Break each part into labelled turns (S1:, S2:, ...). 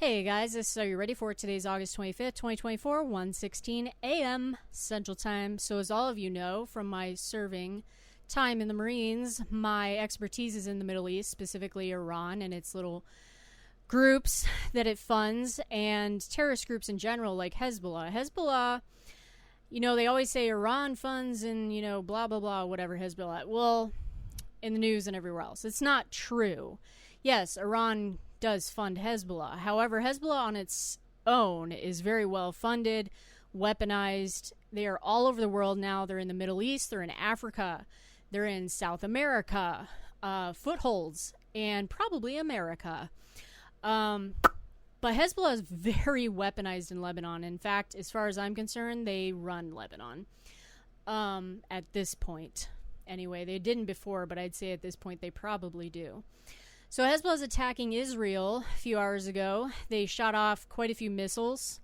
S1: Hey guys, are you ready for today's August 25th, 2024, 1:16 a.m. Central Time. So as all of you know from my serving time in the Marines, my expertise is in the Middle East, specifically Iran and its little groups that it funds, and terrorist groups in general like Hezbollah. Hezbollah, they always say Iran funds and, blah, blah, blah, whatever Hezbollah. Well, in the news and everywhere else. It's not true. Yes, Iran does fund Hezbollah. However, Hezbollah on its own is very well funded, weaponized. They are all over the world now. They're in the Middle East. They're in Africa. They're in South America, footholds, and probably America. But Hezbollah is very weaponized in Lebanon. In fact, as far as I'm concerned, they run Lebanon at this point. Anyway, they didn't before, but I'd say at this point they probably do. So Hezbollah is attacking Israel a few hours ago. They shot off quite a few missiles,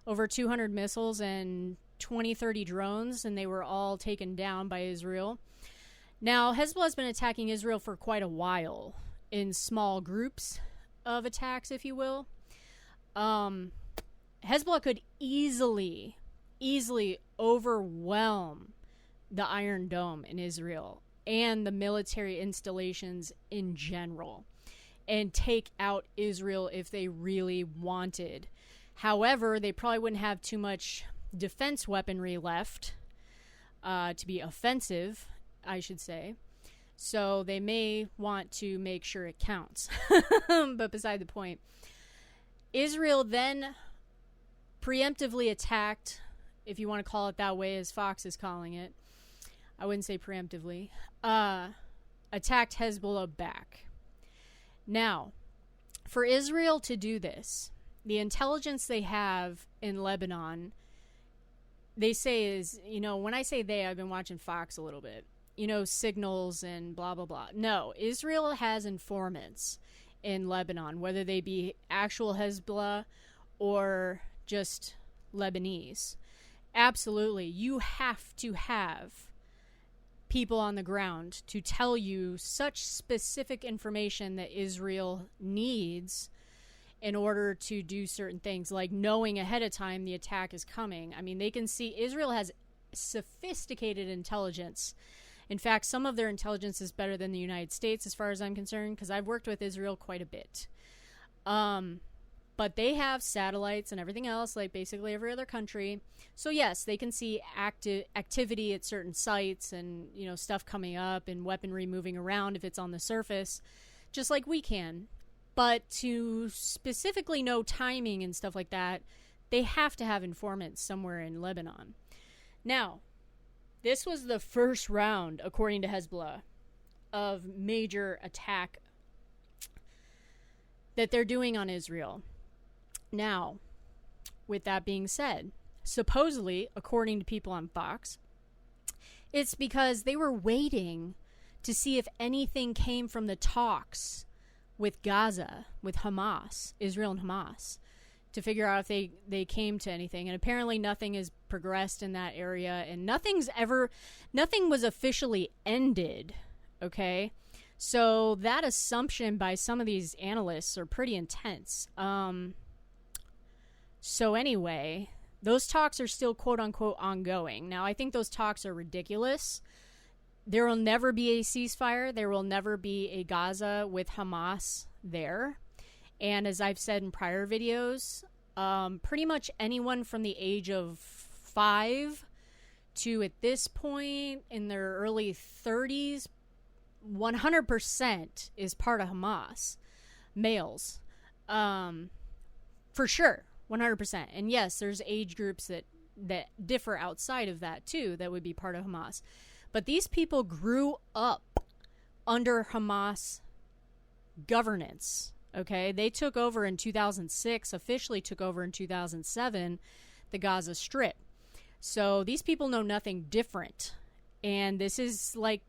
S1: over 200 missiles and 20-30 drones, and they were all taken down by Israel. Now, Hezbollah has been attacking Israel for quite a while in small groups of attacks, if you will. Hezbollah could easily overwhelm the Iron Dome in Israel and the military installations in general, and take out Israel if they really wanted. However, they probably wouldn't have too much defense weaponry left to be offensive, I should say. So they may want to make sure it counts. But beside the point, Israel then preemptively attacked, if you want to call it that way, as Fox is calling it. I wouldn't say preemptively. Attacked Hezbollah back. Now, for Israel to do this, the intelligence they have in Lebanon, they say is, when I say they, I've been watching Fox a little bit, signals and blah, blah, blah. No, Israel has informants in Lebanon, whether they be actual Hezbollah or just Lebanese. Absolutely. You have to have people on the ground to tell you such specific information that Israel needs in order to do certain things, like knowing ahead of time the attack is coming. I mean, they can see Israel has sophisticated intelligence. In fact, some of their intelligence is better than the United States as far as I'm concerned, because I've worked with Israel quite a bit. But they have satellites and everything else, like basically every other country. So yes, they can see activity at certain sites and, stuff coming up and weaponry moving around if it's on the surface, just like we can. But to specifically know timing and stuff like that, they have to have informants somewhere in Lebanon. Now, this was the first round, according to Hezbollah, of major attack that they're doing on Israel. Now, with that being said, supposedly, according to people on Fox, it's because they were waiting to see if anything came from the talks with Gaza, with Hamas, Israel and Hamas, to figure out if they came to anything. And apparently nothing has progressed in that area, and nothing was officially ended, okay? So that assumption by some of these analysts are pretty intense. So anyway, those talks are still quote-unquote ongoing. Now, I think those talks are ridiculous. There will never be a ceasefire. There will never be a Gaza with Hamas there. And as I've said in prior videos, pretty much anyone from the age of 5 to, at this point, in their early 30s, 100% is part of Hamas. Males. For sure. 100%. And yes, there's age groups that differ outside of that too that would be part of Hamas. But these people grew up under Hamas governance, okay? They took over in 2006, officially took over in 2007, the Gaza Strip. So these people know nothing different. And this is like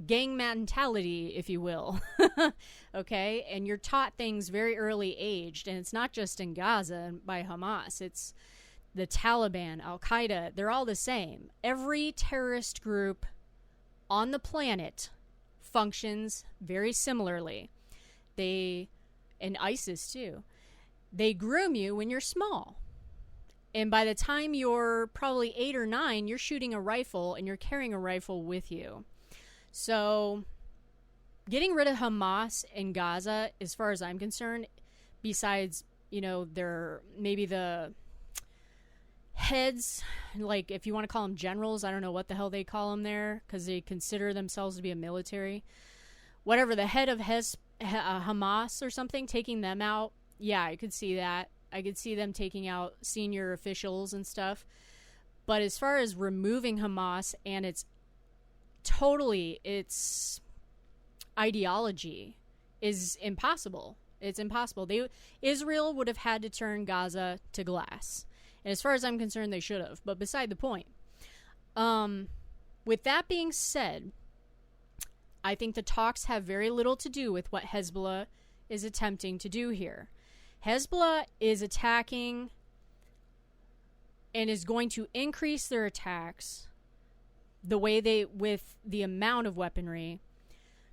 S1: gang mentality, if you will. Okay? And you're taught things very early aged, and it's not just in Gaza by Hamas. It's the Taliban, Al-Qaeda. They're all the same. Every terrorist group on the planet functions very similarly. And ISIS too. They groom you when you're small. And by the time you're probably 8 or 9, you're shooting a rifle and you're carrying a rifle with you. So getting rid of Hamas in Gaza, as far as I'm concerned, besides, their maybe the heads, like if you want to call them generals, I don't know what the hell they call them there, because they consider themselves to be a military. Whatever, the head of Hamas or something, taking them out, yeah, I could see that. I could see them taking out senior officials and stuff. But as far as removing Hamas and its ideology is impossible. It's impossible. Israel would have had to turn Gaza to glass. And as far as I'm concerned, they should have. But beside the point. With that being said, I think the talks have very little to do with what Hezbollah is attempting to do here. Hezbollah is attacking and is going to increase their attacks with the amount of weaponry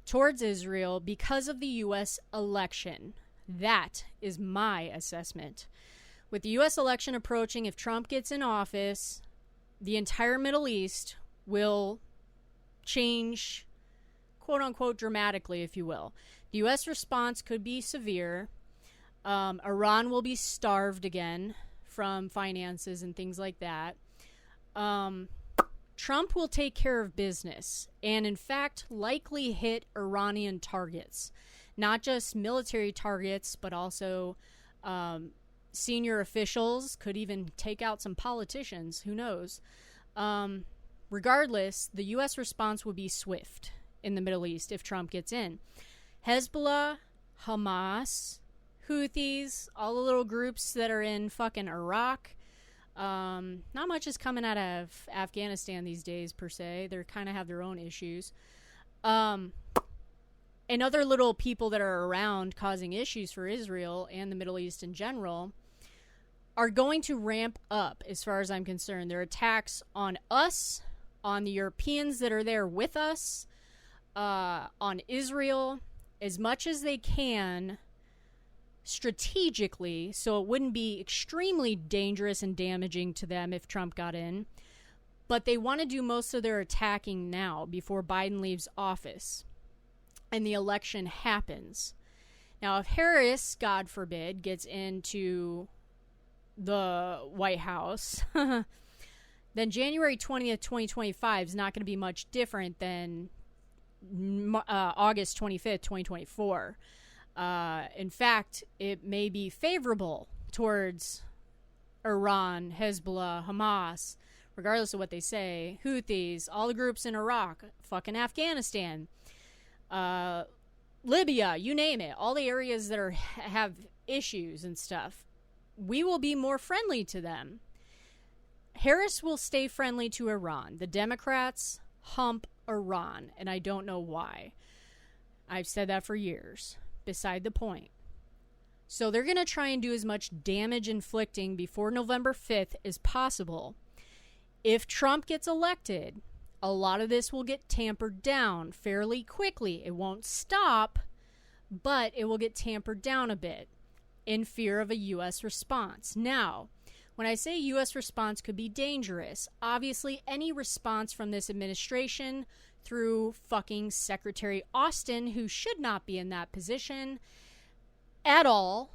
S1: towards Israel because of the U.S. election. That is my assessment. With the U.S. election approaching, if Trump gets in office, the entire Middle East will change, quote unquote, dramatically, if you will. The U.S. response could be severe. Iran will be starved again from finances and things like that. Trump will take care of business and, in fact, likely hit Iranian targets. Not just military targets, but also senior officials, could even take out some politicians. Who knows? Regardless, the U.S. response will be swift in the Middle East if Trump gets in. Hezbollah, Hamas, Houthis, all the little groups that are in fucking Iraq. Not much is coming out of Afghanistan these days, per se. They kind of have their own issues. And other little people that are around causing issues for Israel and the Middle East in general are going to ramp up, as far as I'm concerned. Their attacks on us, on the Europeans that are there with us, on Israel, as much as they can strategically, so it wouldn't be extremely dangerous and damaging to them if Trump got in. But they want to do most of their attacking now before Biden leaves office and the election happens. Now, if Harris, God forbid, gets into the White House, then January 20th, 2025 is not going to be much different than August 25th, 2024. In fact, it may be favorable towards Iran, Hezbollah, Hamas, regardless of what they say, Houthis, all the groups in Iraq, fucking Afghanistan, Libya, you name it, all the areas that have issues and stuff. We will be more friendly to them. Harris will stay friendly to Iran. The Democrats hump Iran, and I don't know why. I've said that for years. Beside the point. So they're going to try and do as much damage inflicting before November 5th as possible. If Trump gets elected, a lot of this will get tampered down fairly quickly. It won't stop, but it will get tampered down a bit in fear of a U.S. response. Now, when I say U.S. response could be dangerous, obviously any response from this administration through fucking Secretary Austin, who should not be in that position at all,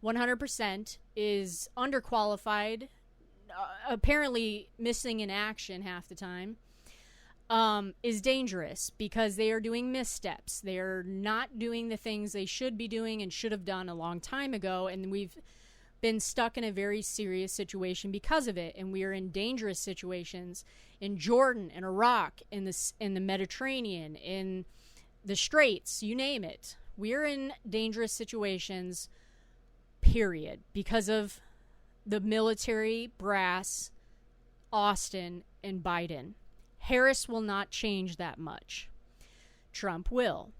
S1: 100%, is underqualified, apparently missing in action half the time, is dangerous because they are doing missteps. They are not doing the things they should be doing and should have done a long time ago, and we've been stuck in a very serious situation because of it, and we are in dangerous situations in Jordan, in Iraq, in the Mediterranean, in the Straits, you name it. We're in dangerous situations, period, because of the military brass, Austin, and Biden. Harris will not change that much. Trump will.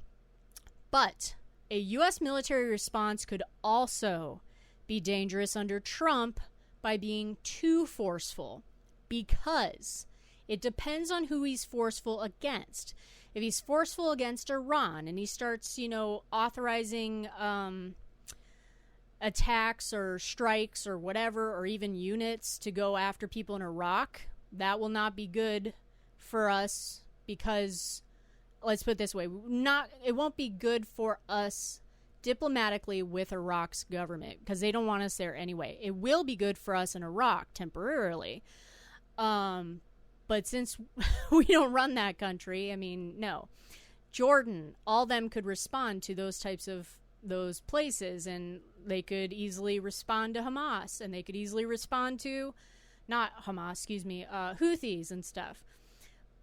S1: But a U.S. military response could also be dangerous under Trump by being too forceful, because it depends on who he's forceful against. If he's forceful against Iran and he starts, authorizing attacks or strikes or whatever, or even units to go after people in Iraq, that will not be good for us, because, let's put it this way, it won't be good for us diplomatically with Iraq's government, because they don't want us there anyway. It will be good for us in Iraq temporarily, but since we don't run that country, I mean, no. Jordan, all them could respond to those types of those places, and they could easily respond to Hamas, and they could easily respond to, not Hamas, excuse me, Houthis and stuff.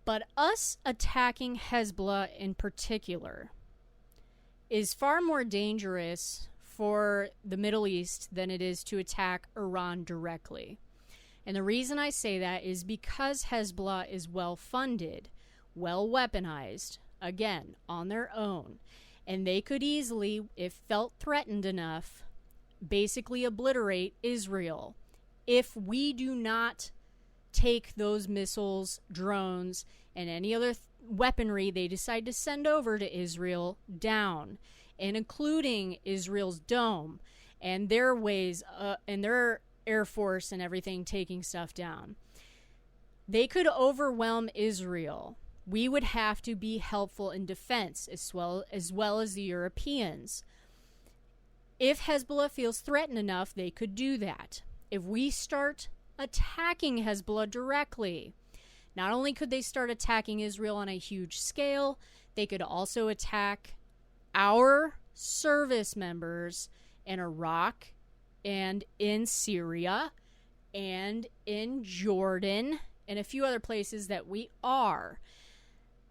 S1: But us attacking Hezbollah in particular is far more dangerous for the Middle East than it is to attack Iran directly. And the reason I say that is because Hezbollah is well funded, well weaponized, again, on their own. And they could easily, if felt threatened enough, basically obliterate Israel if we do not take those missiles, drones, and any other weaponry they decide to send over to Israel down, and including Israel's dome and their ways and their Air Force and everything taking stuff down. They could overwhelm Israel. We would have to be helpful in defense as well as the Europeans. If Hezbollah feels threatened enough, they could do that. If we start attacking Hezbollah directly, not only could they start attacking Israel on a huge scale, they could also attack our service members in Iraq and in Syria and in Jordan and a few other places that we are.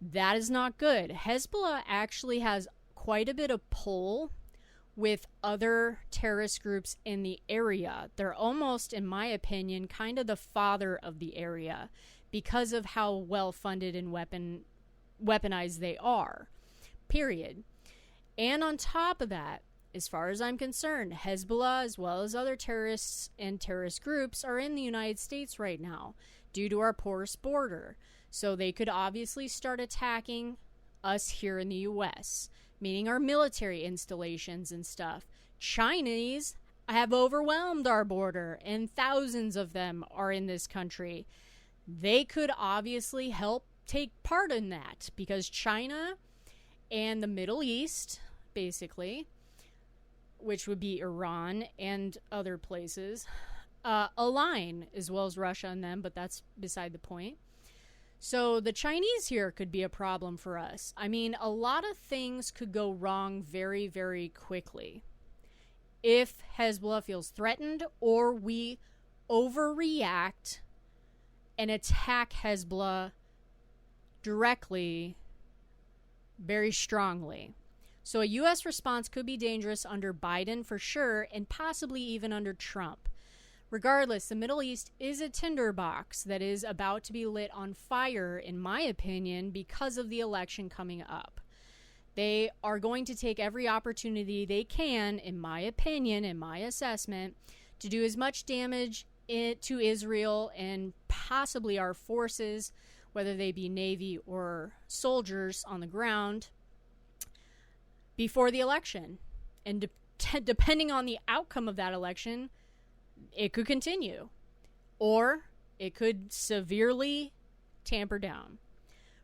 S1: That is not good. Hezbollah actually has quite a bit of pull with other terrorist groups in the area. They're almost, in my opinion, kind of the father of the area because of how well funded and weaponized they are. Period. And on top of that, as far as I'm concerned, Hezbollah, as well as other terrorists and terrorist groups, are in the United States right now due to our porous border. So they could obviously start attacking us here in the U.S., meaning our military installations and stuff. Chinese have overwhelmed our border, and thousands of them are in this country. They could obviously help take part in that, because China and the Middle East, basically, which would be Iran and other places, align, as well as Russia and them, but that's beside the point. So the Chinese here could be a problem for us. I mean, a lot of things could go wrong very, very quickly if Hezbollah feels threatened, or we overreact and attack Hezbollah directly very strongly. So a U.S. response could be dangerous under Biden for sure, and possibly even under Trump. Regardless, the Middle East is a tinderbox that is about to be lit on fire, in my opinion, because of the election coming up. They are going to take every opportunity they can, in my opinion, in my assessment, to do as much damage to Israel and possibly our forces, whether they be Navy or soldiers on the ground, before the election. And depending on the outcome of that election, it could continue, or it could severely tamper down.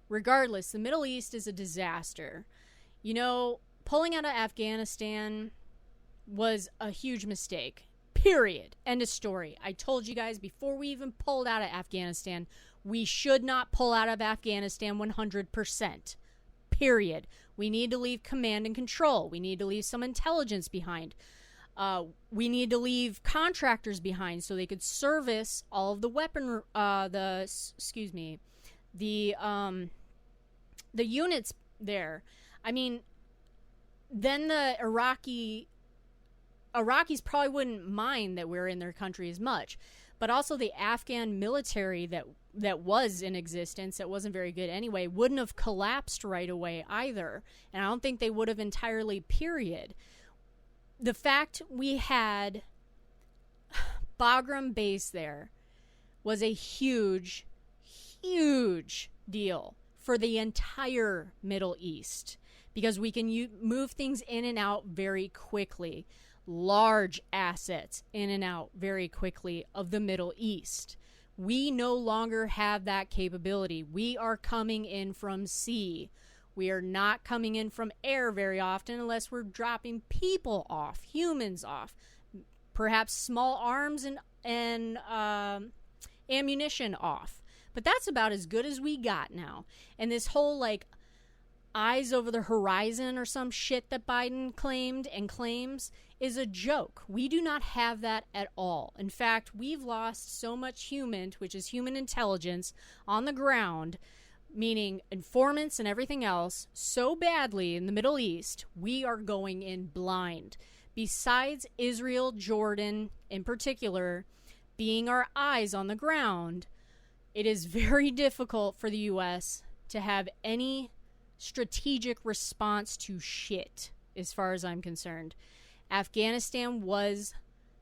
S1: Regardless, the Middle East is a disaster. You know, pulling out of Afghanistan was a huge mistake. Period. End of story. I told you guys before we even pulled out of Afghanistan, we should not pull out of Afghanistan 100%. Period. We need to leave command and control. We need to leave some intelligence behind. We need to leave contractors behind so they could service all of the the units there. I mean, then the Iraqis probably wouldn't mind that we're in their country as much, but also the Afghan military that was in existence, that wasn't very good anyway, wouldn't have collapsed right away either, and I don't think they would have entirely, period. The fact we had Bagram base there was a huge, huge deal for the entire Middle East, because we can move things in and out very quickly. large assets in and out very quickly of the Middle East. We no longer have that capability. We are coming in from sea. We are not coming in from air very often unless we're dropping people off, humans off, perhaps small arms and ammunition off. But that's about as good as we got now. And this whole like eyes over the horizon or some shit that Biden claimed and claims is a joke. We do not have that at all. In fact, we've lost so much human, which is human intelligence, on the ground, meaning informants and everything else, so badly in the Middle East, we are going in blind. Besides Israel, Jordan in particular, being our eyes on the ground, it is very difficult for the U.S. to have any strategic response to shit, as far as I'm concerned. Afghanistan was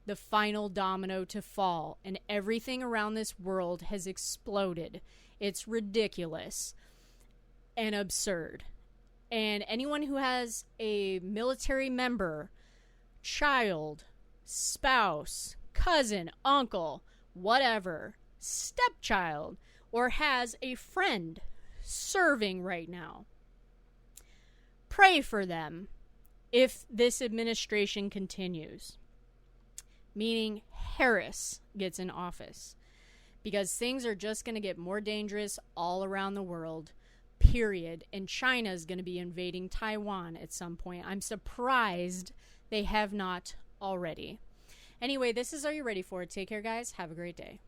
S1: the final domino to fall, and everything around this world has exploded. It's ridiculous and absurd. And anyone who has a military member, child, spouse, cousin, uncle, whatever, stepchild, or has a friend serving right now, pray for them if this administration continues, meaning Harris gets in office, because things are just going to get more dangerous all around the world, period. And China is going to be invading Taiwan at some point. I'm surprised they have not already. Anyway, this is Are You Ready For It? Take care, guys. Have a great day.